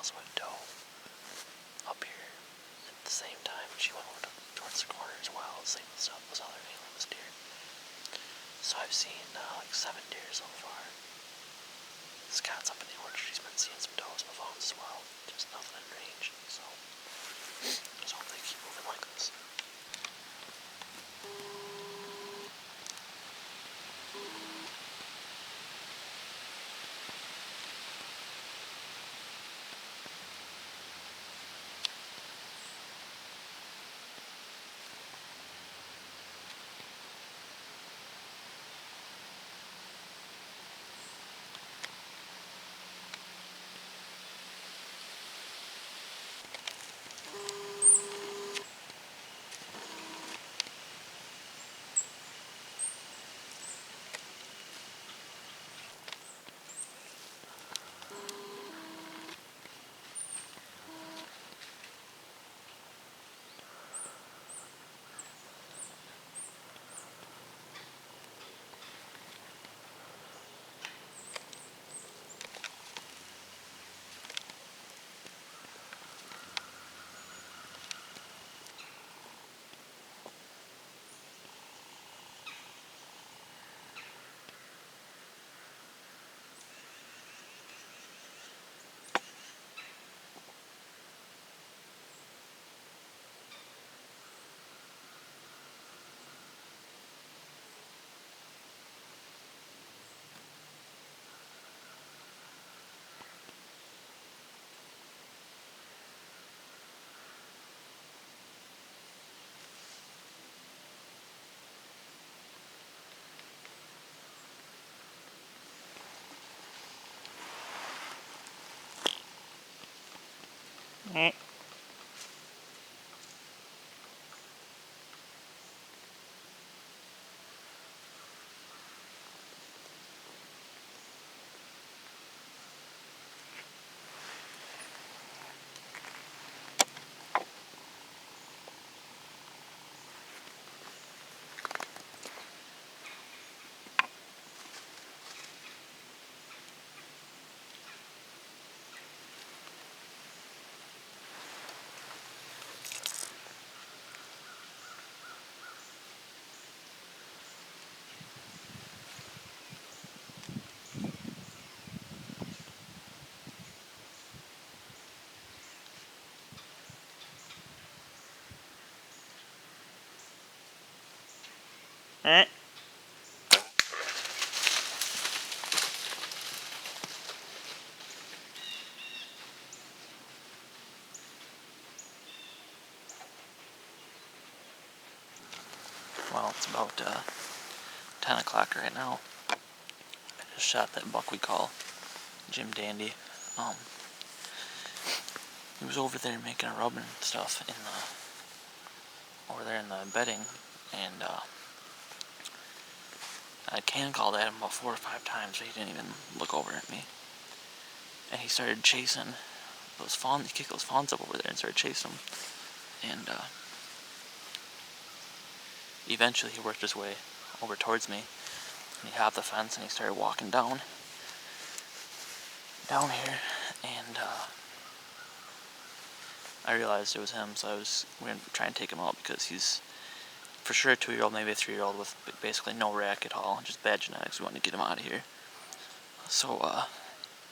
also a doe up here at the same time. She went over towards the corner as well. Same stuff was other antlerless deer. So I've seen like 7 deer so far. Scott's up in the orchard. He's been seeing some does and fawns as well. Just nothing in range. So just hope they keep moving like this. Well, it's about 10 o'clock right now. I just shot that buck we call Jim Dandy. He was over there making a rub and stuff over there in the bedding, and I can called at him about 4 or 5 times, but he didn't even look over at me. And he started chasing those fawns. He kicked those fawns up over there and started chasing them. And eventually he worked his way over towards me, and he hopped the fence and he started walking down here, and I realized it was him, so we're gonna try and take him out, because he's for sure a 2-year-old, maybe a 3-year-old with basically no rack at all, just bad genetics. We wanted to get him out of here. So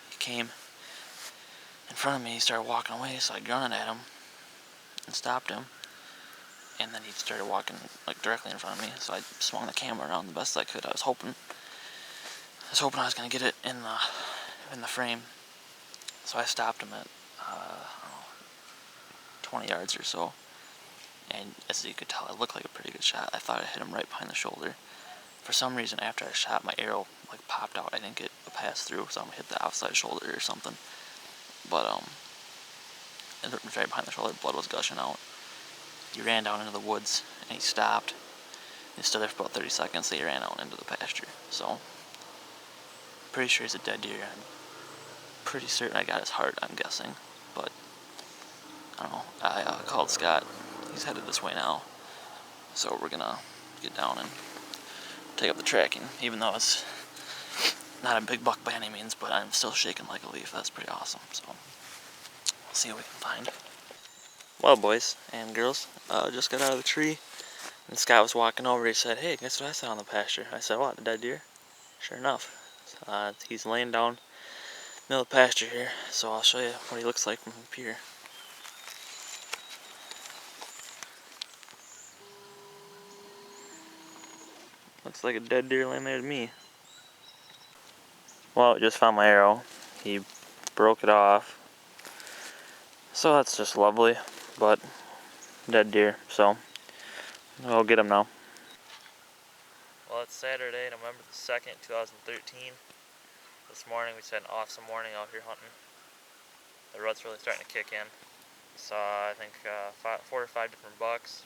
he came in front of me, he started walking away, so I grunted at him and stopped him, and then he started walking like directly in front of me, so I swung the camera around the best I could. I was hoping I was gonna get it in the frame. So I stopped him at 20 yards or so, and as you could tell, it looked like a pretty good shot. I thought I hit him right behind the shoulder. For some reason, after I shot, my arrow like popped out. I didn't get a pass through, so I'm gonna hit the outside shoulder or something. But it hit right behind the shoulder. Blood was gushing out. He ran down into the woods, and he stopped. He stood there for about 30 seconds, so he ran out into the pasture. So, pretty sure he's a dead deer. I'm pretty certain I got his heart, I'm guessing. But, I don't know. I called Scott. He's headed this way now. So we're gonna get down and take up the tracking, even though it's not a big buck by any means, but I'm still shaking like a leaf. That's pretty awesome. So, We'll see what we can find. Well, boys and girls, just got out of the tree, and Scott was walking over. He said, "Hey, guess what I saw in the pasture?" I said, "What, a dead deer?" Sure enough, he's laying down in the middle of the pasture here, so I'll show you what he looks like from up here. Looks like a dead deer laying there to me. Well, just found my arrow. He broke it off. So that's just lovely, but dead deer, so I'll get him now. Well, it's Saturday, November the 2nd, 2013. This morning we spent an awesome morning out here hunting. The rut's really starting to kick in. Saw, I think, 4 or 5 different bucks,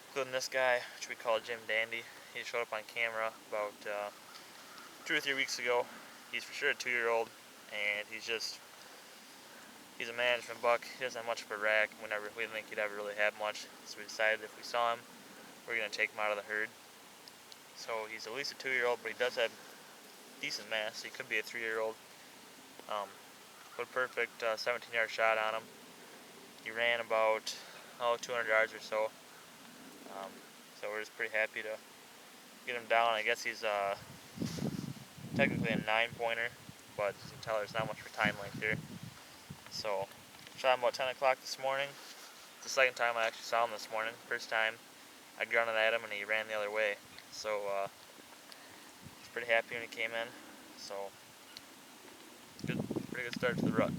including this guy, which we call Jim Dandy. He showed up on camera about 2 or 3 weeks ago. He's for sure a 2-year-old, and he's a management buck. He doesn't have much of a rack. We didn't think he'd ever really have much, so we decided if we saw him, we're going to take him out of the herd. So he's at least a 2-year-old, but he does have decent mass. He could be a 3-year-old. Put a perfect 17-yard shot on him. He ran about 200 yards or so. So we're just pretty happy to get him down. I guess he's technically a 9-pointer, but as you can tell, there's not much for time length here. So shot him about 10 o'clock this morning. It's the second time I actually saw him this morning. First time I grunted at him and he ran the other way. So I was pretty happy when he came in. So pretty good start to the rut.